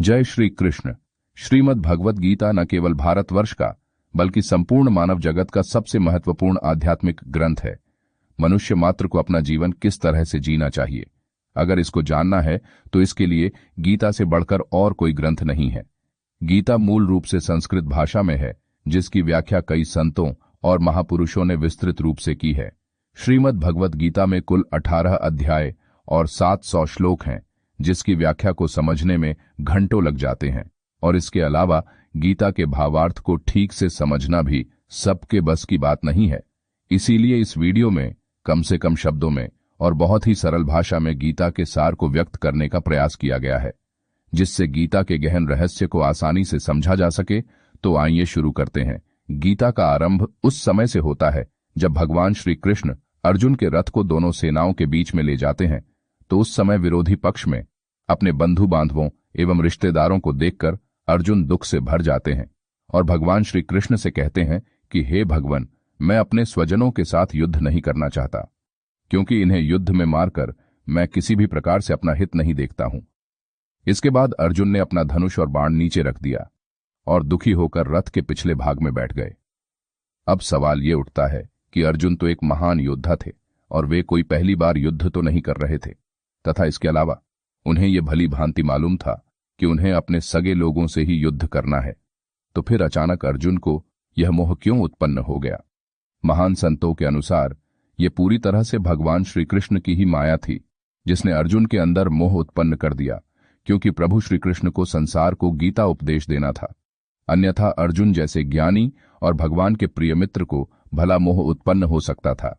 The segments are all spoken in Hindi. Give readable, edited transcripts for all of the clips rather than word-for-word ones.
जय श्री कृष्ण। श्रीमद् भगवत गीता न केवल भारतवर्ष का बल्कि संपूर्ण मानव जगत का सबसे महत्वपूर्ण आध्यात्मिक ग्रंथ है। मनुष्य मात्र को अपना जीवन किस तरह से जीना चाहिए, अगर इसको जानना है तो इसके लिए गीता से बढ़कर और कोई ग्रंथ नहीं है। गीता मूल रूप से संस्कृत भाषा में है, जिसकी व्याख्या कई संतों और महापुरुषों ने विस्तृत रूप से की है। श्रीमद् भगवत गीता में कुल 18 अध्याय और 700 श्लोक हैं, जिसकी व्याख्या को समझने में घंटों लग जाते हैं। और इसके अलावा गीता के भावार्थ को ठीक से समझना भी सबके बस की बात नहीं है। इसीलिए इस वीडियो में कम से कम शब्दों में और बहुत ही सरल भाषा में गीता के सार को व्यक्त करने का प्रयास किया गया है, जिससे गीता के गहन रहस्य को आसानी से समझा जा सके। तो आइए शुरू करते हैं। गीता का आरंभ उस समय से होता है जब भगवान श्री कृष्ण अर्जुन के रथ को दोनों सेनाओं के बीच में ले जाते हैं। तो उस समय विरोधी पक्ष में अपने बंधु बांधवों एवं रिश्तेदारों को देखकर अर्जुन दुख से भर जाते हैं और भगवान श्री कृष्ण से कहते हैं कि हे भगवान, मैं अपने स्वजनों के साथ युद्ध नहीं करना चाहता, क्योंकि इन्हें युद्ध में मारकर मैं किसी भी प्रकार से अपना हित नहीं देखता हूं। इसके बाद अर्जुन ने अपना धनुष और बाण नीचे रख दिया और दुखी होकर रथ के पिछले भाग में बैठ गए। अब सवाल ये उठता है कि अर्जुन तो एक महान योद्धा थे और वे कोई पहली बार युद्ध तो नहीं कर रहे थे, तथा इसके अलावा उन्हें यह भली भांति मालूम था कि उन्हें अपने सगे लोगों से ही युद्ध करना है। तो फिर अचानक अर्जुन को यह मोह क्यों उत्पन्न हो गया? महान संतों के अनुसार यह पूरी तरह से भगवान श्री कृष्ण की ही माया थी, जिसने अर्जुन के अंदर मोह उत्पन्न कर दिया, क्योंकि प्रभु श्री कृष्ण को संसार को गीता उपदेश देना था। अन्यथा अर्जुन जैसे ज्ञानी और भगवान के प्रिय मित्र को भला मोह उत्पन्न हो सकता था।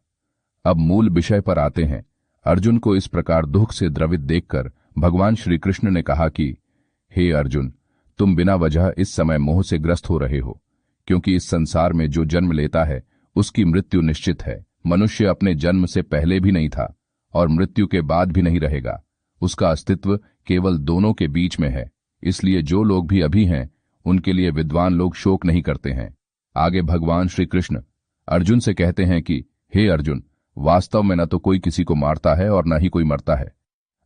अब मूल विषय पर आते हैं। अर्जुन को इस प्रकार दुख से द्रवित देखकर भगवान श्री कृष्ण ने कहा कि हे अर्जुन, तुम बिना वजह इस समय मोह से ग्रस्त हो रहे हो, क्योंकि इस संसार में जो जन्म लेता है उसकी मृत्यु निश्चित है। मनुष्य अपने जन्म से पहले भी नहीं था और मृत्यु के बाद भी नहीं रहेगा। उसका अस्तित्व केवल दोनों के बीच में है। इसलिए जो लोग भी अभी हैं उनके लिए विद्वान लोग शोक नहीं करते हैं। आगे भगवान श्री कृष्ण अर्जुन से कहते हैं कि हे अर्जुन, वास्तव में न तो कोई किसी को मारता है और न ही कोई मरता है।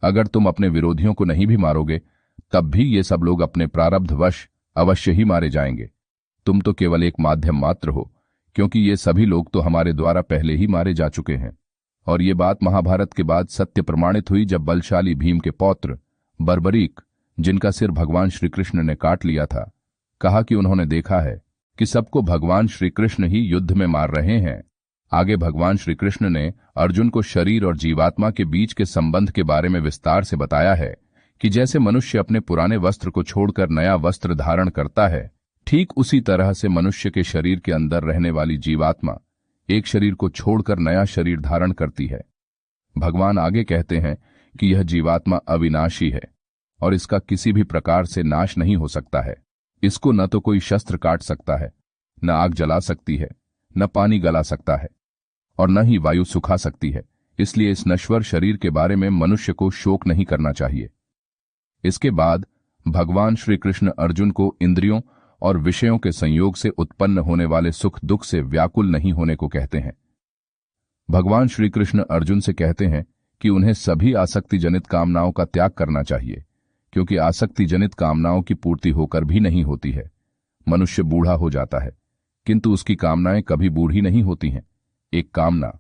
अगर तुम अपने विरोधियों को नहीं भी मारोगे तब भी ये सब लोग अपने प्रारब्धवश अवश्य ही मारे जाएंगे। तुम तो केवल एक माध्यम मात्र हो, क्योंकि ये सभी लोग तो हमारे द्वारा पहले ही मारे जा चुके हैं। और ये बात महाभारत के बाद सत्य प्रमाणित हुई, जब बलशाली भीम के पौत्र बर्बरीक, जिनका सिर भगवान श्री कृष्ण ने काट लिया था, कहा कि उन्होंने देखा है कि सबको भगवान श्री कृष्ण ही युद्ध में मार रहे हैं। आगे भगवान श्री कृष्ण ने अर्जुन को शरीर और जीवात्मा के बीच के संबंध के बारे में विस्तार से बताया है कि जैसे मनुष्य अपने पुराने वस्त्र को छोड़कर नया वस्त्र धारण करता है, ठीक उसी तरह से मनुष्य के शरीर के अंदर रहने वाली जीवात्मा एक शरीर को छोड़कर नया शरीर धारण करती है। भगवान आगे कहते हैं कि यह जीवात्मा अविनाशी है और इसका किसी भी प्रकार से नाश नहीं हो सकता है। इसको न तो कोई शस्त्र काट सकता है, न आग जला सकती है, न पानी गला सकता है और न ही वायु सुखा सकती है। इसलिए इस नश्वर शरीर के बारे में मनुष्य को शोक नहीं करना चाहिए। इसके बाद भगवान श्री कृष्ण अर्जुन को इंद्रियों और विषयों के संयोग से उत्पन्न होने वाले सुख दुख से व्याकुल नहीं होने को कहते हैं। भगवान श्री कृष्ण अर्जुन से कहते हैं कि उन्हें सभी आसक्ति जनित कामनाओं का त्याग करना चाहिए, क्योंकि आसक्ति जनित कामनाओं की पूर्ति होकर भी नहीं होती है। मनुष्य बूढ़ा हो जाता है, किंतु उसकी कामनाएं कभी बूढ़ी नहीं होती हैं। एक कामना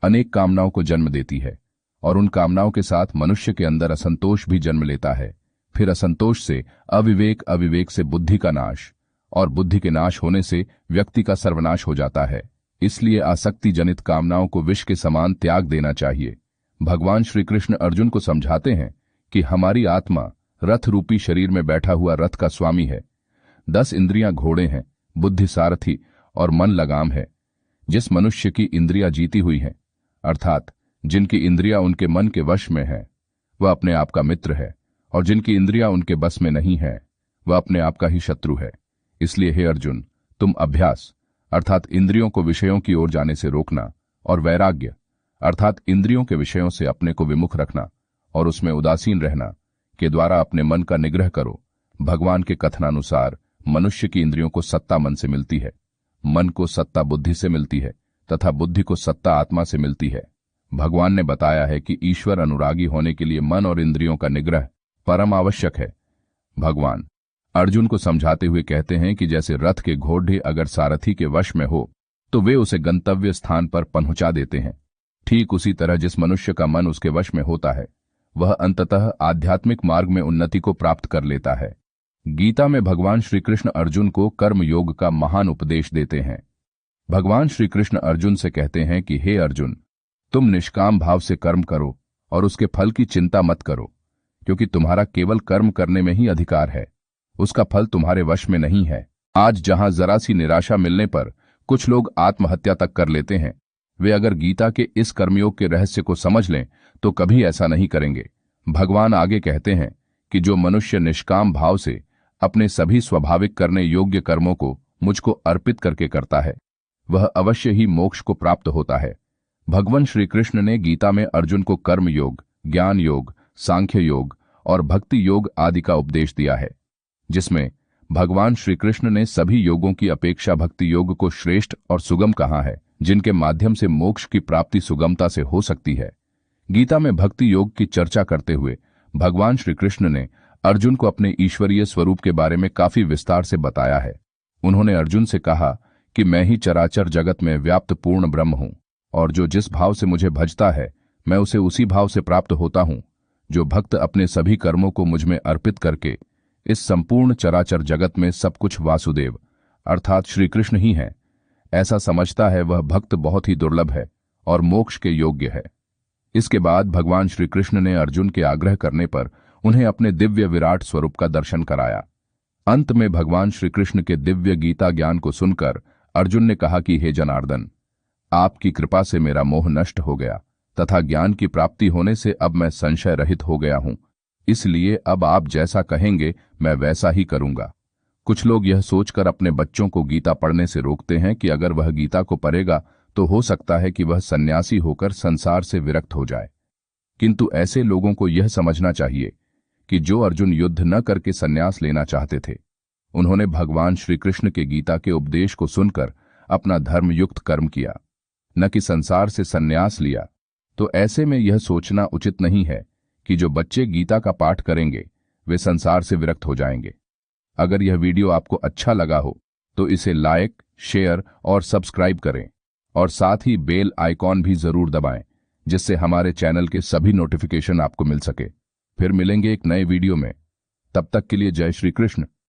अनेक कामनाओं को जन्म देती है और उन कामनाओं के साथ मनुष्य के अंदर असंतोष भी जन्म लेता है। फिर असंतोष से अविवेक, अविवेक से बुद्धि का नाश और बुद्धि के नाश होने से व्यक्ति का सर्वनाश हो जाता है। इसलिए आसक्ति जनित कामनाओं को विष के समान त्याग देना चाहिए। भगवान श्री कृष्ण अर्जुन को समझाते हैं कि हमारी आत्मा रथ रूपी शरीर में बैठा हुआ रथ का स्वामी है। 10 इंद्रियां घोड़े हैं, बुद्धि सारथी और मन लगाम है। जिस मनुष्य की इंद्रियां जीती हुई हैं, अर्थात जिनकी इंद्रियां उनके मन के वश में है, वह अपने आप का मित्र है, और जिनकी इंद्रियां उनके बस में नहीं है, वह अपने आप का ही शत्रु है। इसलिए हे अर्जुन, तुम अभ्यास अर्थात इंद्रियों को विषयों की ओर जाने से रोकना और वैराग्य अर्थात इंद्रियों के विषयों से अपने को विमुख रखना और उसमें उदासीन रहना के द्वारा अपने मन का निग्रह करो। भगवान के कथनानुसार मनुष्य की इंद्रियों को सत्ता मन से मिलती है, मन को सत्ता बुद्धि से मिलती है तथा बुद्धि को सत्ता आत्मा से मिलती है। भगवान ने बताया है कि ईश्वर अनुरागी होने के लिए मन और इंद्रियों का निग्रह परम आवश्यक है। भगवान अर्जुन को समझाते हुए कहते हैं कि जैसे रथ के घोड़े अगर सारथी के वश में हो तो वे उसे गंतव्य स्थान पर पहुंचा देते हैं, ठीक उसी तरह जिस मनुष्य का मन उसके वश में होता है वह अंततः आध्यात्मिक मार्ग में उन्नति को प्राप्त कर लेता है। गीता में भगवान श्री कृष्ण अर्जुन को कर्म योग का महान उपदेश देते हैं। भगवान श्री कृष्ण अर्जुन से कहते हैं कि हे अर्जुन, तुम निष्काम भाव से कर्म करो और उसके फल की चिंता मत करो, क्योंकि तुम्हारा केवल कर्म करने में ही अधिकार है, उसका फल तुम्हारे वश में नहीं है। आज जहां जरा सी निराशा मिलने पर कुछ लोग आत्महत्या तक कर लेते हैं, वे अगर गीता के इस कर्मयोग के रहस्य को समझ लें तो कभी ऐसा नहीं करेंगे। भगवान आगे कहते हैं कि जो मनुष्य निष्काम भाव से अपने सभी स्वाभाविक करने योग्य कर्मों को मुझको अर्पित करके करता है वह अवश्य ही मोक्ष को प्राप्त होता है। भगवान श्री कृष्ण ने गीता में अर्जुन को कर्म योग, ज्ञान योग, सांख्य योग और भक्ति योग आदि का उपदेश दिया है, जिसमें भगवान श्री कृष्ण ने सभी योगों की अपेक्षा भक्ति योग को श्रेष्ठ और सुगम कहा है, जिनके माध्यम से मोक्ष की प्राप्ति सुगमता से हो सकती है। गीता में भक्ति योग की चर्चा करते हुए भगवान श्री कृष्ण ने अर्जुन को अपने ईश्वरीय स्वरूप के बारे में काफी विस्तार से बताया है। उन्होंने अर्जुन से कहा कि मैं ही चराचर जगत में व्याप्त पूर्ण ब्रह्म हूं और जो जिस भाव से मुझे भजता है मैं उसे उसी भाव से प्राप्त होता हूं। जो भक्त अपने सभी कर्मों को मुझ में अर्पित करके इस संपूर्ण चराचर जगत में सब कुछ वासुदेव अर्थात श्री कृष्ण ही हैं ऐसा समझता है, वह भक्त बहुत ही दुर्लभ है और मोक्ष के योग्य है। इसके बाद भगवान श्री कृष्ण ने अर्जुन के आग्रह करने पर उन्हें अपने दिव्य विराट स्वरूप का दर्शन कराया। अंत में भगवान श्री कृष्ण के दिव्य गीता ज्ञान को सुनकर अर्जुन ने कहा कि हे जनार्दन, आपकी कृपा से मेरा मोह नष्ट हो गया तथा ज्ञान की प्राप्ति होने से अब मैं संशय रहित हो गया हूं, इसलिए अब आप जैसा कहेंगे मैं वैसा ही करूंगा। कुछ लोग यह सोचकर अपने बच्चों को गीता पढ़ने से रोकते हैं कि अगर वह गीता को पढ़ेगा तो हो सकता है कि वह सन्यासी होकर संसार से विरक्त हो जाए, किंतु ऐसे लोगों को यह समझना चाहिए कि जो अर्जुन युद्ध न करके संन्यास लेना चाहते थे, उन्होंने भगवान श्री कृष्ण के गीता के उपदेश को सुनकर अपना धर्मयुक्त कर्म किया, न कि संसार से संन्यास लिया। तो ऐसे में यह सोचना उचित नहीं है कि जो बच्चे गीता का पाठ करेंगे वे संसार से विरक्त हो जाएंगे। अगर यह वीडियो आपको अच्छा लगा हो तो इसे लाइक, शेयर और सब्सक्राइब करें और साथ ही बेल आइकॉन भी जरूर दबाएं, जिससे हमारे चैनल के सभी नोटिफिकेशन आपको मिल सके। फिर मिलेंगे एक नए वीडियो में, तब तक के लिए जय श्री कृष्ण।